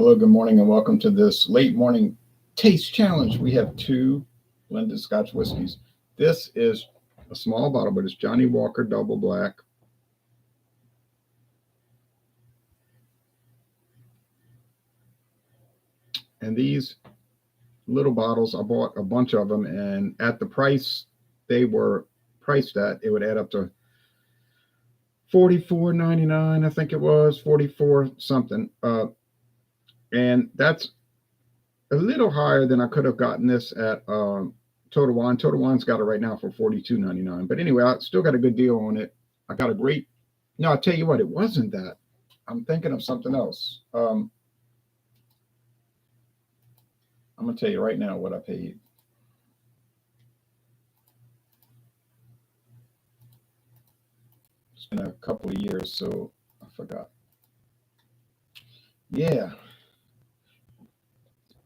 Hello, good morning, and welcome to this late morning taste challenge. We have two blended Scotch whiskeys. This is a small bottle, but it's Johnnie Walker Double Black. And these little bottles, I bought a bunch of them, and at the price they were priced at, it would add up to $44.99. I think it was 44 something. And that's a little higher than I could have gotten this at Total Wine. Total Wine's got it right now for $42.99. But anyway, I still got a good deal on it. I got a great. No, I'll tell you what, it wasn't that. I'm thinking of something else. I'm gonna tell you right now what I paid. It's been a couple of years, so I forgot. Yeah.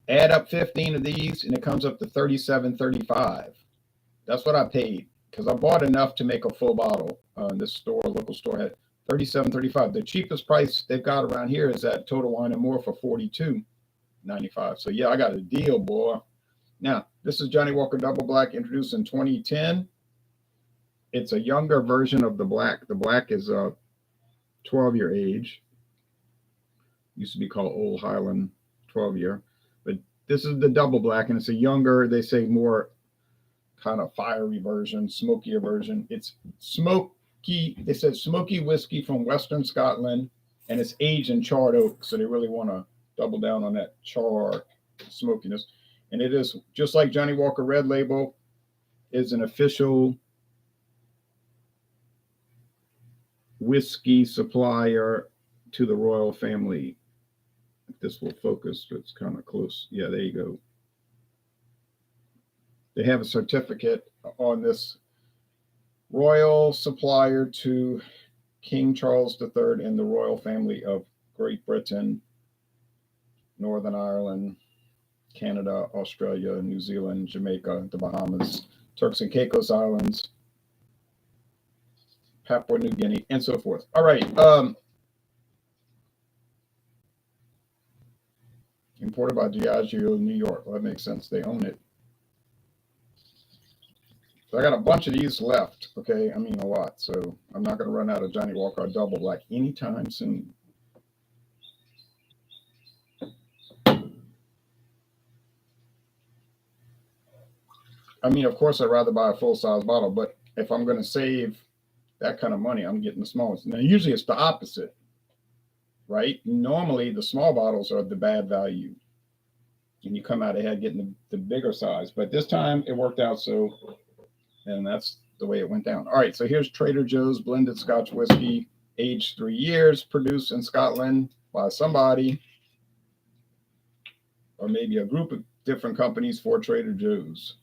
Add up 15 of these and it comes up to $37.35. That's what I paid because I bought enough to make a full bottle. This store, local store, had $37.35. The cheapest price they've got around here is at Total Wine and More for $42.95. So yeah, I got a deal, boy. Now, this is Johnnie Walker Double Black, introduced in 2010. It's a younger version of the black. The black is a 12-year age. Used to be called Old Highland 12-year. But this is the double black, and it's a younger, they say, more kind of fiery version, smokier version. It's smoky. They said smoky whiskey from Western Scotland, and it's aged in charred oak. So they really want to double down on that char smokiness. And it is just like Johnnie Walker Red Label is an official whiskey supplier to the royal family. This will focus, but it's kind of close. Yeah, there you go. They have a certificate on this royal supplier to King Charles III and the royal family of Great Britain, Northern Ireland, Canada, Australia, New Zealand, Jamaica, the Bahamas, Turks and Caicos Islands, Papua New Guinea, and so forth. All right. Imported by Diageo in New York. Well, that makes sense. They own it. So I got a bunch of these left. Okay. I mean, a lot. So I'm not going to run out of Johnnie Walker Double Black anytime soon. I mean, of course, I'd rather buy a full-size bottle, but if I'm going to save that kind of money, I'm getting the smallest. Now, usually it's the opposite, right? Normally, the small bottles are the bad value, and you come out ahead getting the bigger size. But this time, it worked out so, and that's the way it went down. All right, so here's Trader Joe's blended Scotch whiskey, aged 3 years, produced in Scotland by somebody, or maybe a group of different companies for Trader Joe's,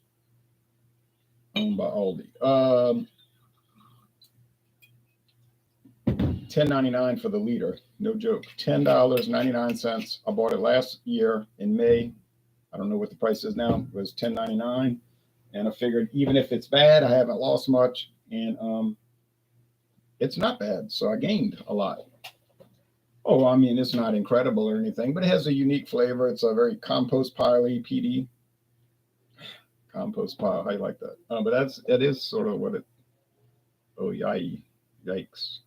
owned by Aldi. $10.99 for the liter. No joke. $10.99. I bought it last year in May. I don't know what the price is now. It was $10.99. And I figured even if it's bad, I haven't lost much. And it's not bad. So I gained a lot. Oh, I mean, it's not incredible or anything, but it has a unique flavor. It's a very compost pile-y PD. Compost pile. I like that. But it is sort of what it. Oh, yikes.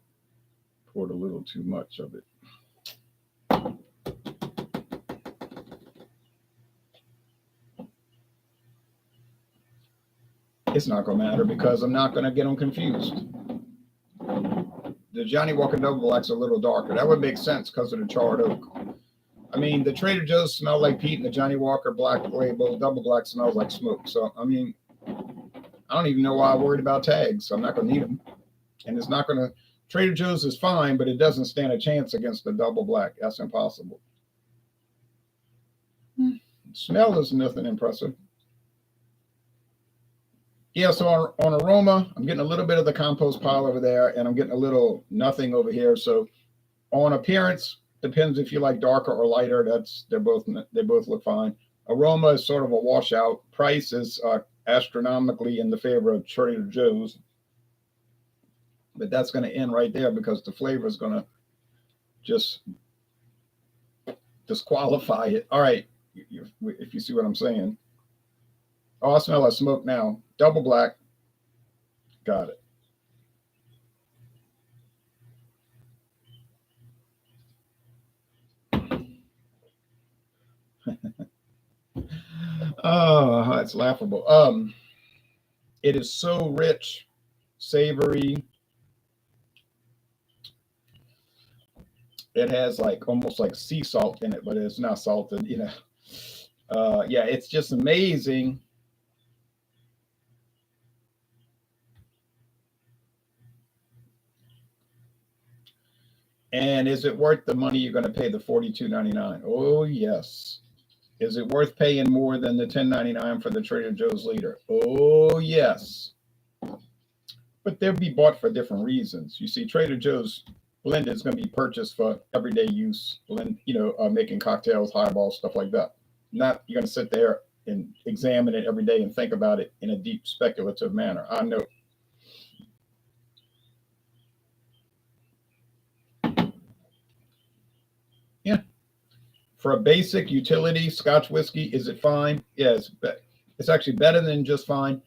Poured a little too much of it. It's not going to matter because I'm not going to get them confused. The Johnnie Walker Double Black's a little darker. That would make sense because of the charred oak. I mean, the Trader Joe's smell like peat, and the Johnnie Walker Black Label Double Black smells like smoke. So, I mean, I don't even know why I'm worried about tags. So I'm not going to need them. And it's not going to. Trader Joe's is fine, but it doesn't stand a chance against the Double Black. That's impossible. Smell is nothing impressive. Yeah, so on aroma, I'm getting a little bit of the compost pile over there, and I'm getting a little nothing over here. So on appearance, depends if you like darker or lighter. They both look fine. Aroma is sort of a washout. Price is astronomically in the favor of Trader Joe's. But that's going to end right there because the flavor is going to just disqualify it. All right, if you see what I'm saying. Oh, I smell like smoke now. Double black. Got it. Oh, it's laughable. It is so rich, savory. It has like almost like sea salt in it, but it's not salted, you know. Yeah, it's just amazing. And is it worth the money you're going to pay, the $42.99? Oh, yes. Is it worth paying more than the $10.99 for the Trader Joe's liter? Oh, yes. But they'll be bought for different reasons. You see, Trader Joe's blended is going to be purchased for everyday use, blend, making cocktails, highballs, stuff like that. Not you're going to sit there and examine it every day and think about it in a deep speculative manner. I know. Yeah. For a basic utility Scotch whiskey, is it fine? Yeah, it's actually better than just fine.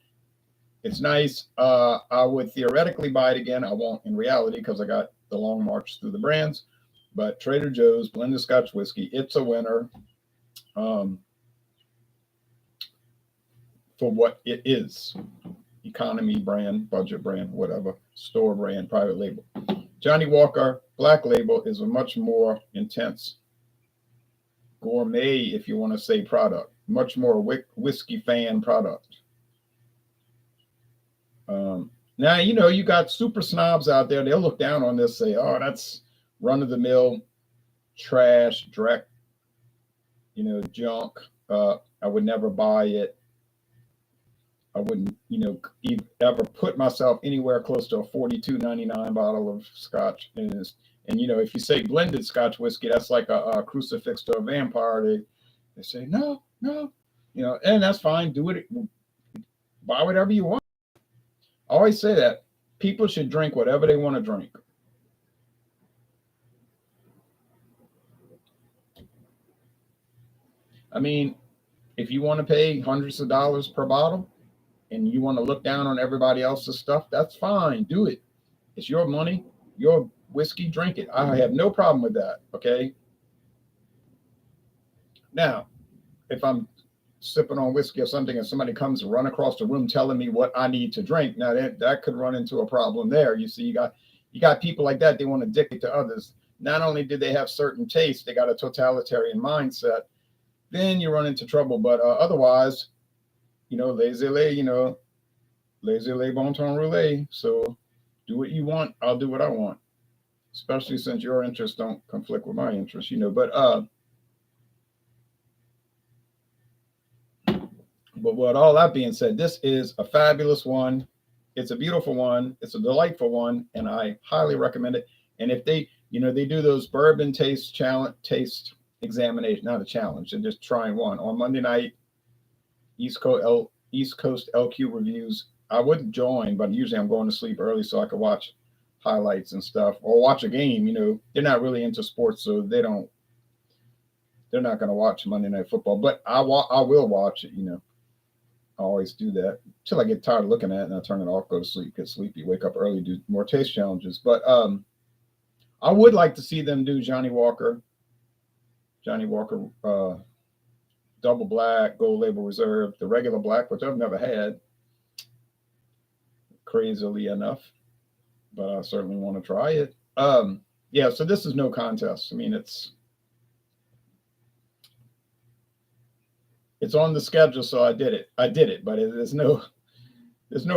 It's nice. I would theoretically buy it again. I won't in reality because I got the long march through the brands. But Trader Joe's blended Scotch whiskey, it's a winner for what it is. Economy brand, budget brand, whatever, store brand, private label. Johnnie Walker Black Label is a much more intense gourmet, if you want to say, product, much more whiskey fan product. Now, you got super snobs out there. They'll look down on this, say, oh, that's run of the mill trash, direct, junk. I would never buy it. I wouldn't, ever put myself anywhere close to a $42.99 bottle of Scotch. And if you say blended Scotch whiskey, that's like a crucifix to a vampire. They say, no, and that's fine. Do it. Buy whatever you want. I always say that people should drink whatever they want to drink. I mean, if you want to pay hundreds of dollars per bottle and you want to look down on everybody else's stuff, that's fine. Do it. It's your money, your whiskey, drink it. I have no problem with that. Okay. Now, if I'm sipping on whiskey or something and somebody comes and run across the room telling me what I need to drink, now that could run into a problem there. You see, you got people like that. They want to dictate to others. Not only do they have certain tastes, they got a totalitarian mindset. Then you run into trouble. But otherwise, laissez-aller, laissez-aller, bon temps roulé. So do what you want. I'll do what I want, especially since your interests don't conflict with my interests, But with all that being said, this is a fabulous one. It's a beautiful one. It's a delightful one, and I highly recommend it. And if they do those bourbon taste examination, not a challenge, and just trying one on Monday night, East Coast LQ reviews. I would join, but usually I'm going to sleep early so I can watch highlights and stuff or watch a game. They're not really into sports, so they're not going to watch Monday Night Football. But I will watch it. I always do that until I get tired of looking at it and I turn it off, go to sleep, get sleepy, wake up early, do more taste challenges. But I would like to see them do Johnnie Walker Double Black, Gold Label Reserve, the regular black, which I've never had, crazily enough, but I certainly want to try it. Yeah, so this is no contest. I mean, it's on the schedule, so I did it, but there's no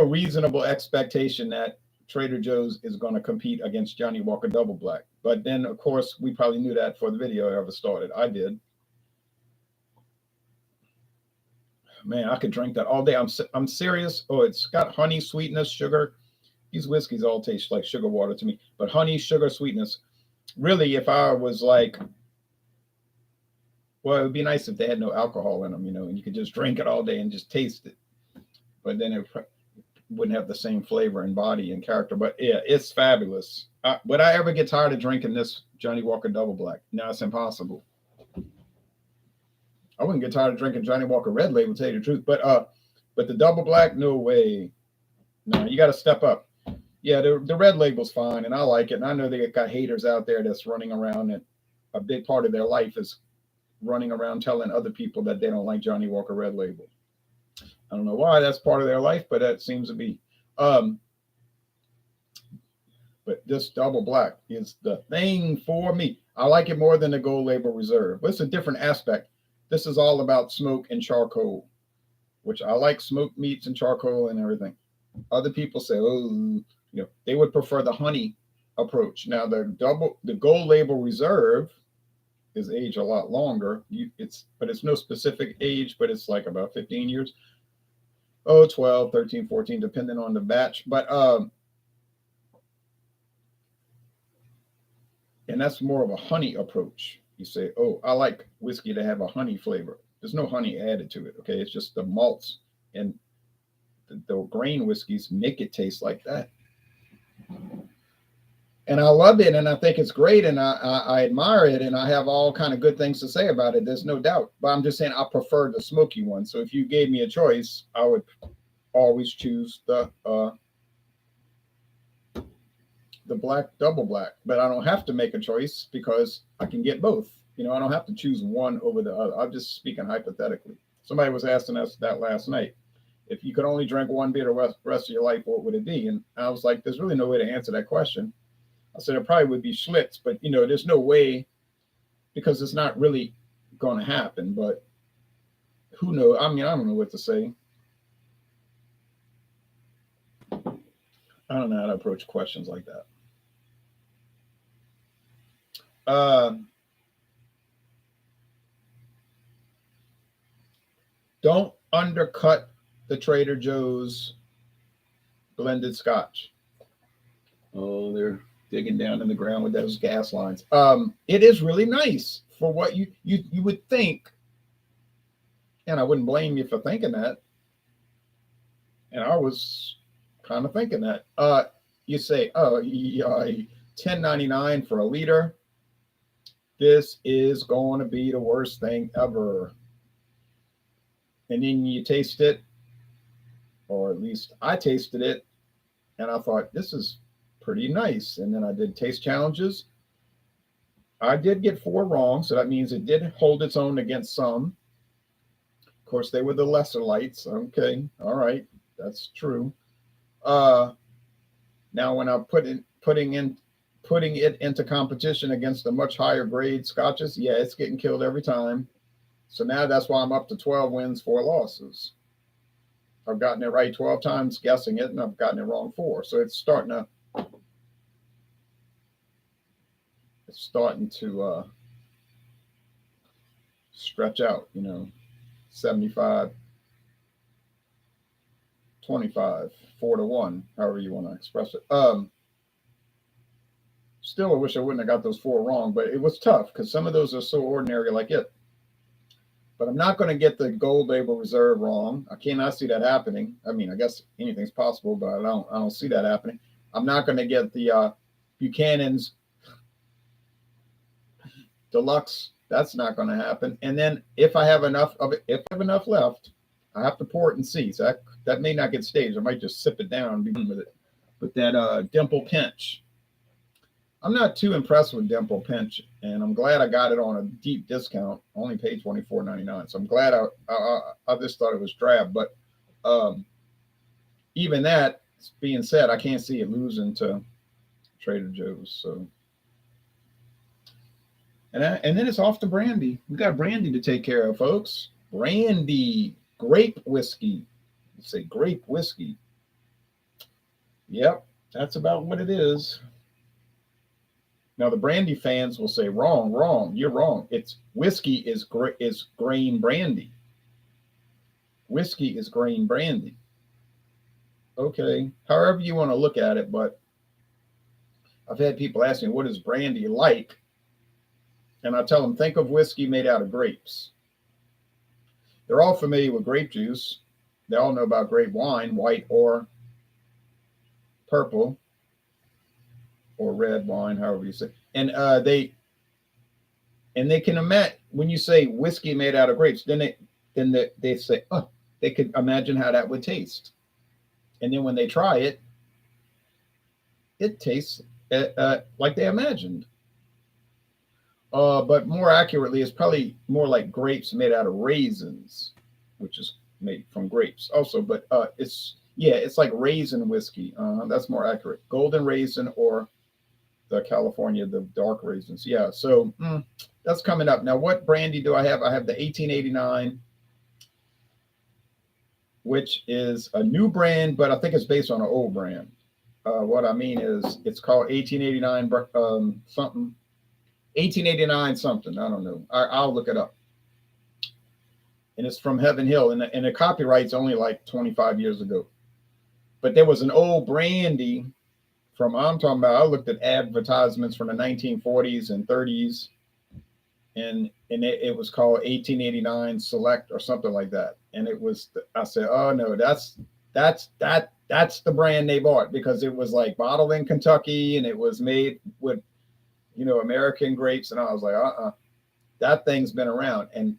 reasonable expectation that Trader Joe's is going to compete against Johnnie Walker Double Black. But then, of course, we probably knew that before the video ever started. I did. Man, I could drink that all day. I'm serious. Oh, it's got honey, sweetness, sugar. These whiskeys all taste like sugar water to me. But honey, sugar, sweetness. Really, if I was like, well, it would be nice if they had no alcohol in them, and you could just drink it all day and just taste it. But then it wouldn't have the same flavor and body and character. But yeah, it's fabulous. Would I ever get tired of drinking this Johnnie Walker Double Black? No, it's impossible. I wouldn't get tired of drinking Johnnie Walker Red Label, to tell you the truth. But the Double Black, no way. No, you got to step up. Yeah, the Red Label's fine, and I like it. And I know they got haters out there that's running around, and a big part of their life is running around telling other people that they don't like Johnnie Walker Red Label. I don't know why that's part of their life, but that seems to be. But this Double Black is the thing for me. I like it more than the Gold Label Reserve, but it's a different aspect. This is all about smoke and charcoal, which I like smoked meats and charcoal and everything. Other people say, oh, they would prefer the honey approach. Now the Gold Label Reserve is aged a lot longer. But it's no specific age, but it's like about 15 years. 12, 13, 14, depending on the batch. But and that's more of a honey approach. You say, oh, I like whiskey to have a honey flavor. There's no honey added to it. Okay, it's just the malts and the grain whiskeys make it taste like that. And I love it, and I think it's great, and I admire it, and I have all kind of good things to say about it. There's no doubt. But I'm just saying I prefer the smoky one. So if you gave me a choice, I would always choose the black Double Black. But I don't have to make a choice because I can get both. I don't have to choose one over the other. I'm just speaking hypothetically. Somebody was asking us that last night. If you could only drink one beer the rest of your life, what would it be? And I was like, there's really no way to answer that question. I said it probably would be Schlitz, but there's no way because it's not really going to happen. But who knows? I mean, I don't know what to say. I don't know how to approach questions like that. Don't undercut the Trader Joe's blended Scotch. Oh, they're digging down in the ground with those gas lines. It is really nice for what you would think, and I wouldn't blame you for thinking that. And I was kind of thinking that. You say, oh, $10.99 for a liter. This is going to be the worst thing ever. And then you taste it, or at least I tasted it, and I thought, this is pretty nice. And then I did taste challenges. I did get 4 wrong, so that means it did hold its own against some. Of course, they were the lesser lights. Okay, all right, that's true. Now, when I'm putting it into competition against the much higher grade scotches, yeah, it's getting killed every time. So now that's why I'm up to 12 wins, 4 losses. I've gotten it right 12 times guessing it, and I've gotten it wrong 4. So it's starting to stretch out, 75, 25, 4-1, however you want to express it. Still, I wish I wouldn't have got those 4 wrong, but it was tough because some of those are so ordinary like it. But I'm not going to get the Gold Label Reserve wrong. I cannot see that happening. I mean, I guess anything's possible, but I don't see that happening. I'm not going to get the Buchanan's Deluxe. That's not going to happen. And then if I have enough of it, if I have enough left, I have to pour it and see. So that may not get staged. I might just sip it down and be done with it. But that Dimple Pinch, I'm not too impressed with Dimple Pinch, and I'm glad I got it on a deep discount. I only paid $24.99, so I'm glad I just thought it was drab. But even that being said, I can't see it losing to Trader Joe's. So, and then it's off to brandy. We got brandy to take care of, folks. Brandy, grape whiskey. You say grape whiskey. Yep, that's about what it is. Now, the brandy fans will say, wrong. You're wrong. It's whiskey is grain brandy. Whiskey is grain brandy. Okay, however you want to look at it, but I've had people ask me, what is brandy like? And I tell them, think of whiskey made out of grapes. They're all familiar with grape juice. They all know about grape wine, white or purple, or red wine, however you say. And they can when you say whiskey made out of grapes, they say, oh, they could imagine how that would taste. And then when they try it, it tastes like they imagined. But more accurately, it's probably more like grapes made out of raisins, which is made from grapes also. But it's like raisin whiskey. That's more accurate. Golden raisin or the California, the dark raisins. Yeah. So that's coming up. Now, what brandy do I have? I have the 1889, which is a new brand, but I think it's based on an old brand. What I mean is it's called 1889 something. 1889 something. I don't know. I'll look it up. And it's from Heaven Hill. And the copyright's only like 25 years ago. But there was an old brandy from, I'm talking about, I looked at advertisements from the 1940s and 30s. And it was called 1889 Select or something like that. And it was, I said, oh no, that's the brand they bought, because it was like bottled in Kentucky and it was made with, American grapes. And I was like, that thing's been around. And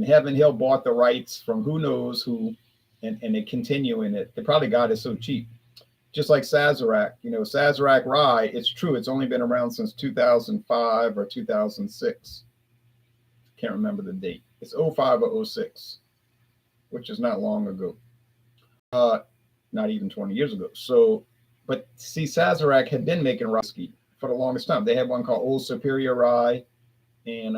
Heaven Hill bought the rights from who knows who, and they continue in it. They probably got it so cheap. Just like Sazerac, Sazerac rye, it's true. It's only been around since 2005 or 2006. Can't remember the date. It's 05 or 06, which is not long ago. Not even 20 years ago. So, but see, Sazerac had been making whiskey for the longest time. They had one called Old Superior Rye, and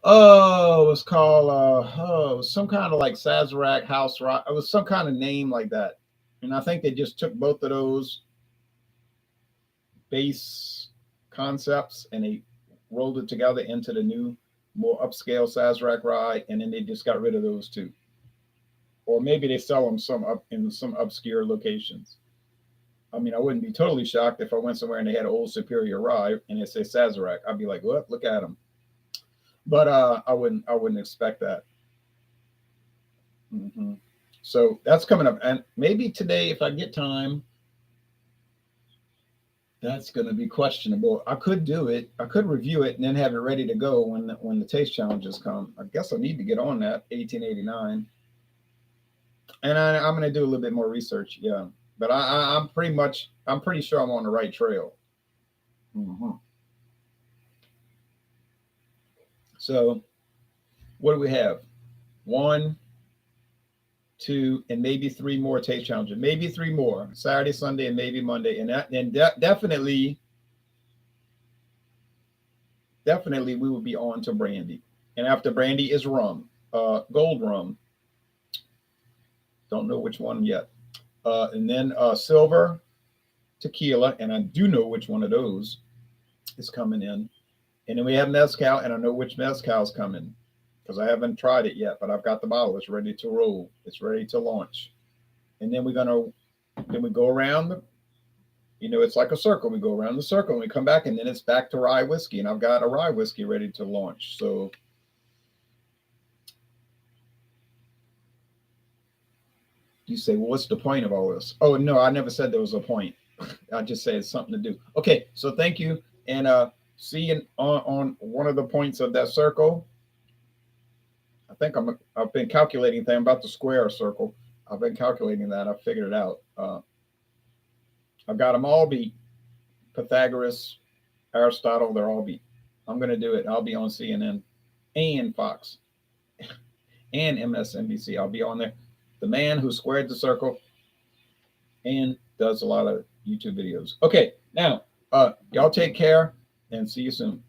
it was called it was some kind of like Sazerac House Rye. It was some kind of name like that, and I think they just took both of those base concepts and they rolled it together into the new, more upscale Sazerac Rye, and then they just got rid of those two. Or maybe they sell them in some obscure locations. I mean, I wouldn't be totally shocked if I went somewhere and they had Old Superior Rye and it said Sazerac. I'd be like, what? Look at them. But I wouldn't expect that. Mm-hmm. So that's coming up, and maybe today, if I get time, that's going to be questionable. I could do it. I could review it and then have it ready to go when the taste challenges come. I guess I need to get on that 1889, and I'm going to do a little bit more research. Yeah, but I'm pretty sure I'm on the right trail. Mm-hmm. So, what do we have? 1, 2, and maybe 3 more taste challenges. Maybe 3 more. Saturday, Sunday, and maybe Monday. And definitely we will be on to brandy. And after brandy is rum, gold rum. Don't know which one yet. And then silver tequila, and I do know which one of those is coming in. And then we have mezcal, and I know which mezcal is coming because I haven't tried it yet, but I've got the bottle. It's ready to roll. It's ready to launch. And then we go around it's like a circle. We go around the circle and we come back, and then it's back to rye whiskey. And I've got a rye whiskey ready to launch. So you say, well, what's the point of all this? Oh, no, I never said there was a point. I just said it's something to do. Okay, so thank you. And see you on one of the points of that circle. I think I've been calculating things about the square circle. I've been calculating that. I figured it out. I've got them all beat. Pythagoras, Aristotle, they're all beat. I'm going to do it. I'll be on CNN and Fox and MSNBC. I'll be on there. The man who squared the circle and does a lot of YouTube videos. Okay, now, y'all take care and see you soon.